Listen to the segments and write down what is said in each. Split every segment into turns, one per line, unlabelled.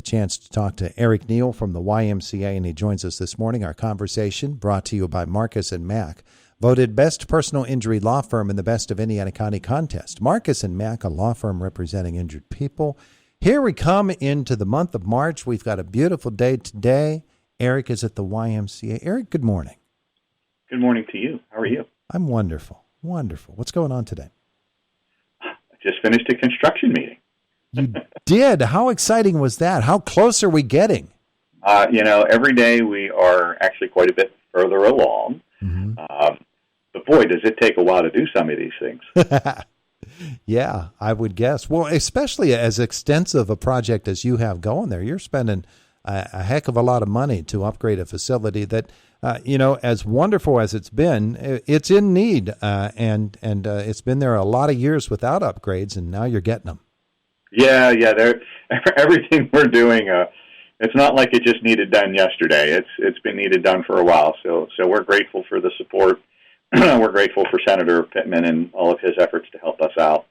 chance to talk to Eric Neal from the YMCA, and he joins us this morning. Our conversation brought to you by Marcus and Mack, voted best personal injury law firm in the Best of Indiana County contest. Marcus and Mack, a law firm representing injured people. Here we come into the month of March. We've got a beautiful day today. Eric is at the YMCA. Eric, good morning.
Good morning to you. How are you?
I'm wonderful. Wonderful. What's going on today?
I just finished a construction meeting.
You did? How exciting was that? How close are we getting?
Every day we are actually quite a bit further along.
Mm-hmm.
But boy, does it take a while to do some of these things.
Yeah, I would guess. Well, especially as extensive a project as you have going there, you're spending a heck of a lot of money to upgrade a facility that, as wonderful as it's been, it's in need, and it's been there a lot of years without upgrades, and now you're getting them.
Yeah. Everything we're doing, it's not like it just needed done yesterday. It's been needed done for a while. So we're grateful for the support. We're grateful for Senator Pittman and all of his efforts to help us out.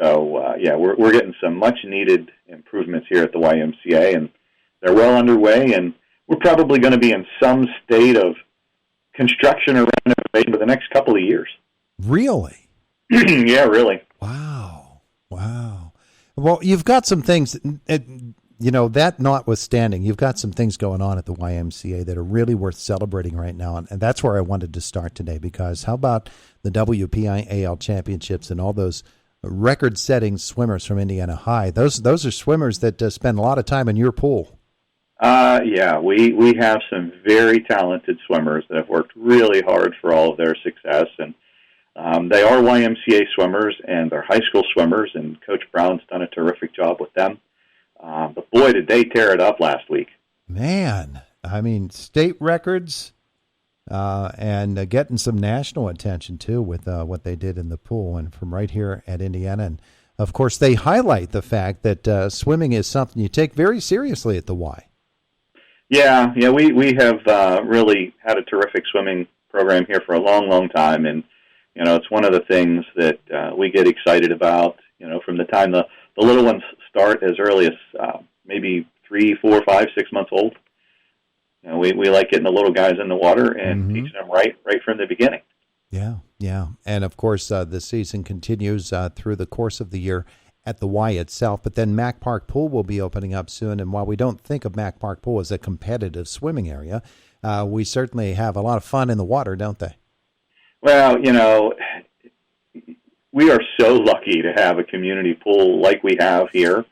We're getting some much needed improvements here at the YMCA, and they're well underway. And we're probably going to be in some state of construction or renovation for the next couple of years.
Really?
Yeah, really.
Wow. Well, you've got some things, that notwithstanding, you've got some things going on at the YMCA that are really worth celebrating right now. And that's where I wanted to start today, because how about the WPIAL championships and all those record-setting swimmers from Indiana High? Those are swimmers that spend a lot of time in your pool.
We have some very talented swimmers that have worked really hard for all of their success. And they are YMCA swimmers, and they're high school swimmers, and Coach Brown's done a terrific job with them. But boy, did they tear it up last week.
Man, I mean, state records and getting some national attention, too, with what they did in the pool and from right here at Indiana. And, of course, they highlight the fact that swimming is something you take very seriously at the Y.
Yeah, we have really had a terrific swimming program here for a long, long time. And, it's one of the things that we get excited about, from the time the little ones start as early as maybe 3, 4, 5, 6 months old. We like getting the little guys in the water and teaching them right from the beginning.
Yeah. And, of course, the season continues through the course of the year at the Y itself. But then Mack Park Pool will be opening up soon. And while we don't think of Mack Park Pool as a competitive swimming area, we certainly have a lot of fun in the water, don't they?
Well, we are so lucky to have a community pool like we have here.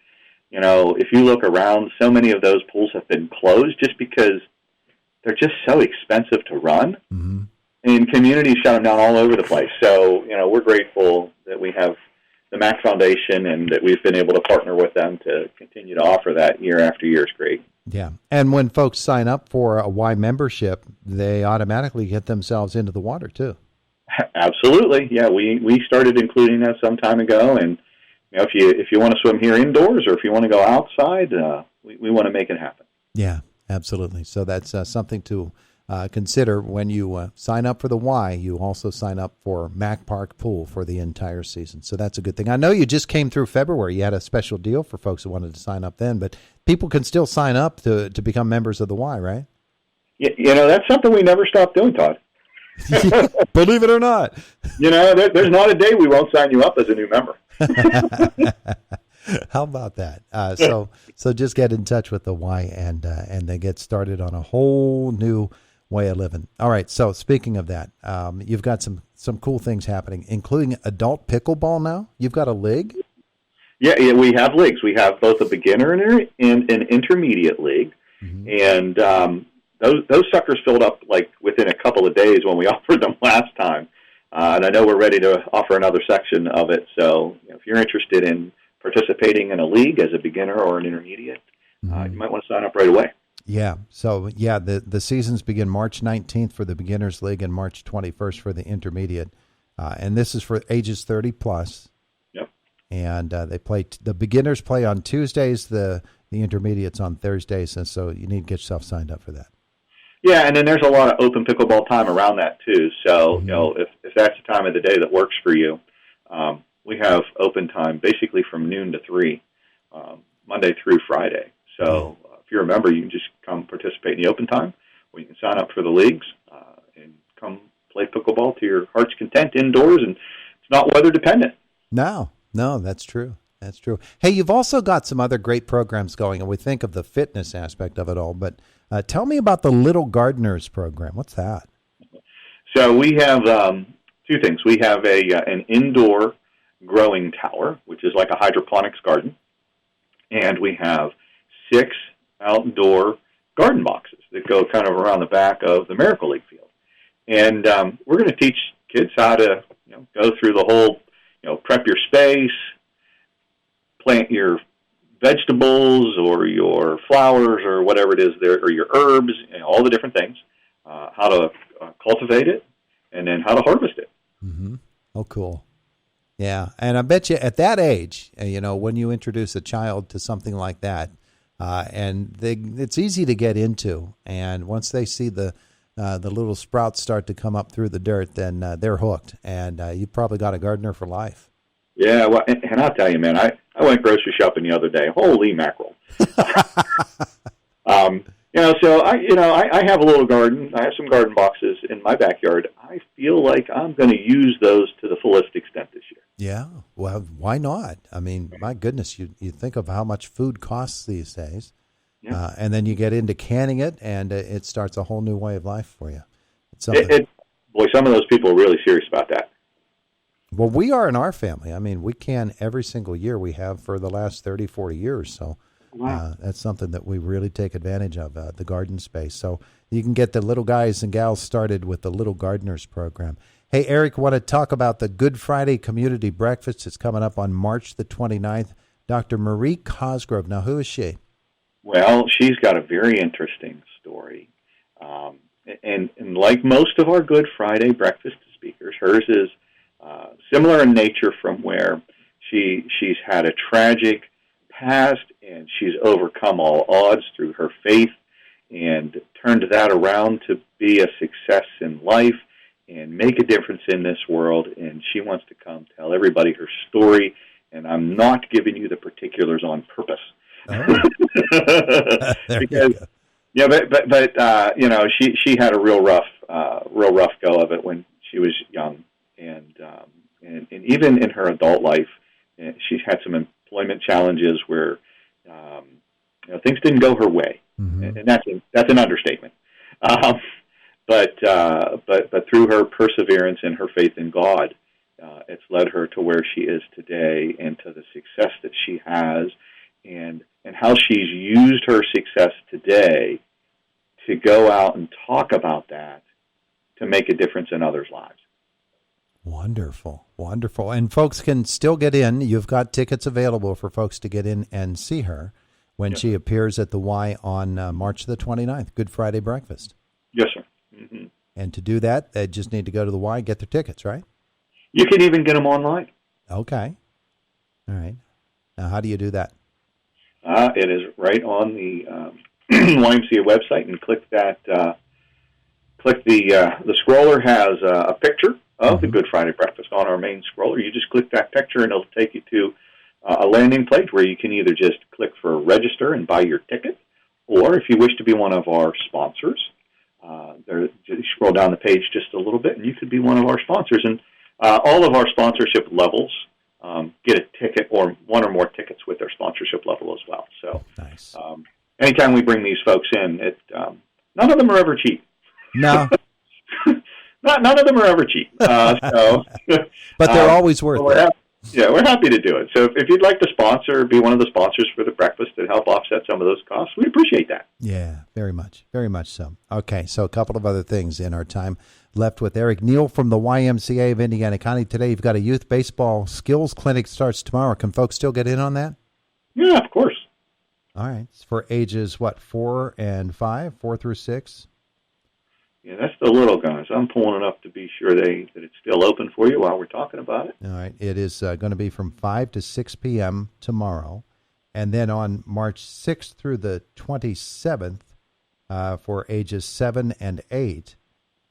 If you look around, so many of those pools have been closed just because they're just so expensive to run. Mm-hmm. And communities shut them down all over the place. So, we're grateful that we have the Mack Foundation and that we've been able to partner with them to continue to offer that year after year is great.
Yeah. And when folks sign up for a Y membership, they automatically get themselves into the water, too.
Absolutely. Yeah, we started including that some time ago, and if you want to swim here indoors or if you want to go outside, we want to make it happen.
Yeah, absolutely. So that's something to consider when you sign up for the Y. You also sign up for Mack Park Pool for the entire season. So that's a good thing. I know you just came through February. You had a special deal for folks who wanted to sign up then, but people can still sign up to become members of the Y, right?
Yeah, that's something we never stopped doing, Todd.
Believe it or not.
There's not a day we won't sign you up as a new member.
How about that? So just get in touch with the Y and then get started on a whole new way of living. All right. So speaking of that, you've got some cool things happening, including adult pickleball now. You've got a league?
Yeah, we have leagues. We have both a beginner and an intermediate league. Mm-hmm. And those suckers filled up like within a couple of days when we offered them last time. And I know we're ready to offer another section of it. So if you're interested in participating in a league as a beginner or an intermediate, you might want to sign up right away.
Yeah. So, the seasons begin March 19th for the beginners league and March 21st for the intermediate. And this is for ages 30 plus.
Yep.
And the beginners play on Tuesdays, the intermediates on Thursdays. And so you need to get yourself signed up for that.
Yeah, and then there's a lot of open pickleball time around that too. So, if that's the time of the day that works for you, we have open time basically from noon to 3, Monday through Friday. So if you're a member, you can just come participate in the open time, or you can sign up for the leagues and come play pickleball to your heart's content indoors, and it's not weather dependent.
No, that's true. That's true. Hey, you've also got some other great programs going, and we think of the fitness aspect of it all, but tell me about the Little Gardeners program. What's that?
So we have two things. We have an indoor growing tower, which is like a hydroponics garden, and we have 6 outdoor garden boxes that go kind of around the back of the Miracle League field. And we're going to teach kids how to go through the whole, prep your space, plant your vegetables or your flowers or whatever it is there, or your herbs, all the different things, how to cultivate it, and then how to harvest it.
Mm-hmm. Oh, cool. Yeah, and I bet you at that age, when you introduce a child to something like that, it's easy to get into, and once they see the little sprouts start to come up through the dirt, then they're hooked, and you've probably got a gardener for life.
Yeah, well, and I'll tell you, man, I went grocery shopping the other day. Holy mackerel! So I have a little garden. I have some garden boxes in my backyard. I feel like I'm going to use those to the fullest extent this year.
Yeah, well, why not? I mean, my goodness, you think of how much food costs these days, and then you get into canning it, and it starts a whole new way of life for you.
Boy, some of those people are really serious about that.
Well, we are in our family. I mean, we can every single year. We have for the last 30, 40 years. So that's something that we really take advantage of, the garden space. So you can get the little guys and gals started with the Little Gardeners program. Hey, Eric, want to talk about the Good Friday Community Breakfast. It's coming up on March the 29th. Dr. Marie Cosgrove. Now, who is she?
Well, she's got a very interesting story. And like most of our Good Friday breakfast speakers, hers is similar in nature, from where she's had a tragic past, and she's overcome all odds through her faith and turned that around to be a success in life and make a difference in this world. And she wants to come tell everybody her story, and I'm not giving you the particulars on purpose. Oh. Because she had a real rough go of it when she was young, and even in her adult life, she's had some employment challenges where things didn't go her way, and that's an understatement. But through her perseverance and her faith in God, it's led her to where she is today, and to the success that she has, and how she's used her success today to go out and talk about that to make a difference in others' lives.
Wonderful, wonderful. And folks can still get in. You've got tickets available for folks to get in and see her when she appears at the Y on March the 29th, Good Friday Breakfast.
Yes, sir. Mm-hmm.
And to do that, they just need to go to the Y, get their tickets, right?
You can even get them online.
Okay. All right. Now, how do you do that?
It is right on the YMCA website, and click that. Click the scroller has a picture of the Good Friday Breakfast on our main scroller. You just click that picture, and it'll take you to a landing page where you can either just click for register and buy your ticket, or if you wish to be one of our sponsors, you scroll down the page just a little bit, and you could be one of our sponsors. And all of our sponsorship levels get a ticket or one or more tickets with their sponsorship level as well. So
nice.
Anytime we bring these folks in, none of them are ever cheap.
No.
None of them are ever cheap. But
they're always worth it.
We're happy to do it. So if you'd like to sponsor, be one of the sponsors for the breakfast to help offset some of those costs, we appreciate that.
Yeah, very much so. Okay, so a couple of other things in our time left with Eric. Neal from the YMCA of Indiana County. Today you've got a youth baseball skills clinic starts tomorrow. Can folks still get in on that?
Yeah, of course.
All right. It's for ages, 4 and 5, 4 through 6?
Yeah, that's the little guys. I'm pulling it up to be sure that it's still open for you while we're talking about it.
All right. It is going to be from 5 to 6 p.m. tomorrow. And then on March 6th through the 27th for ages 7 and 8,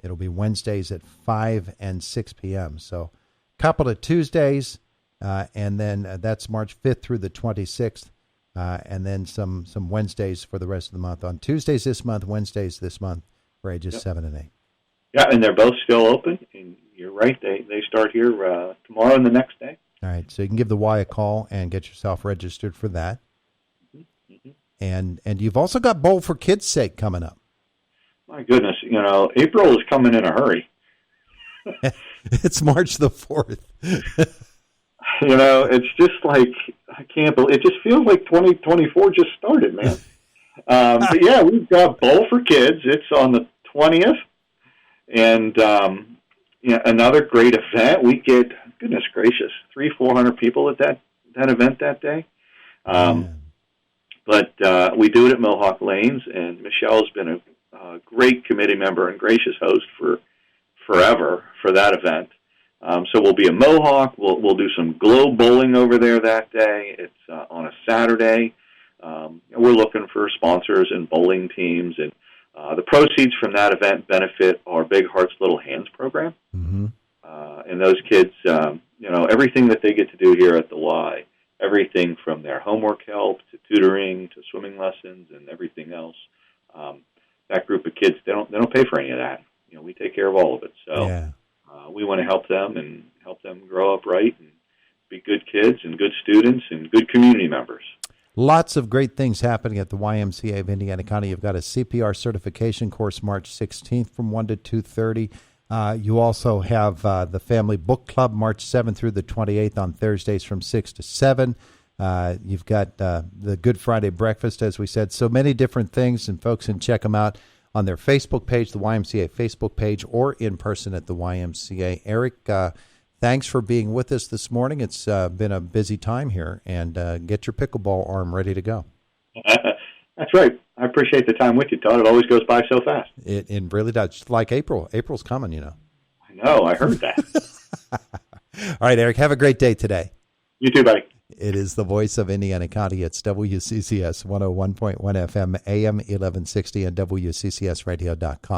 it'll be Wednesdays at 5 and 6 p.m. So a couple of Tuesdays, and then that's March 5th through the 26th and then some Wednesdays for the rest of the month. On Tuesdays this month, Wednesdays this month for ages 7 and 8.
Yeah, and they're both still open. And you're right; they start here tomorrow and the next day.
All right, so you can give the Y a call and get yourself registered for that.
Mm-hmm.
And you've also got Bowl for Kids' Sake coming up.
My goodness, April is coming in a hurry.
It's March the 4th.
It's just like, I can't believe, it just feels like 2024 just started, man. But yeah, we've got Bowl for Kids. It's on the 20th. And, another great event. We get, goodness gracious, 300-400 people at that event that day. But we do it at Mohawk Lanes, and Michelle's been a great committee member and gracious host for forever for that event. So we'll be at Mohawk. We'll do some globe bowling over there that day. It's on a Saturday. We're looking for sponsors and bowling teams, and the proceeds from that event benefit our Big Hearts Little Hands program.
Mm-hmm.
And those kids, everything that they get to do here at the Y, everything from their homework help to tutoring to swimming lessons and everything else. That group of kids, they don't pay for any of that. We take care of all of it. So we want to help them and help them grow up right and be good kids and good students and good community members.
Lots of great things happening at the YMCA of Indiana County. You've got a CPR certification course March 16th from 1 to 2:30. You also have the Family Book Club March 7th through the 28th on Thursdays from 6 to 7. You've got the Good Friday breakfast, as we said. So many different things, and folks can check them out on their Facebook page, the YMCA Facebook page, or in person at the YMCA. Eric, thanks for being with us this morning. It's been a busy time here, and get your pickleball arm ready to go.
That's right. I appreciate the time with you, Todd. It always goes by so fast.
It really does. Like April. April's coming,
I know. I heard that.
All right, Eric, have a great day today.
You too, buddy.
It is the voice of Indiana County. It's WCCS 101.1 FM, AM 1160, and WCCSradio.com.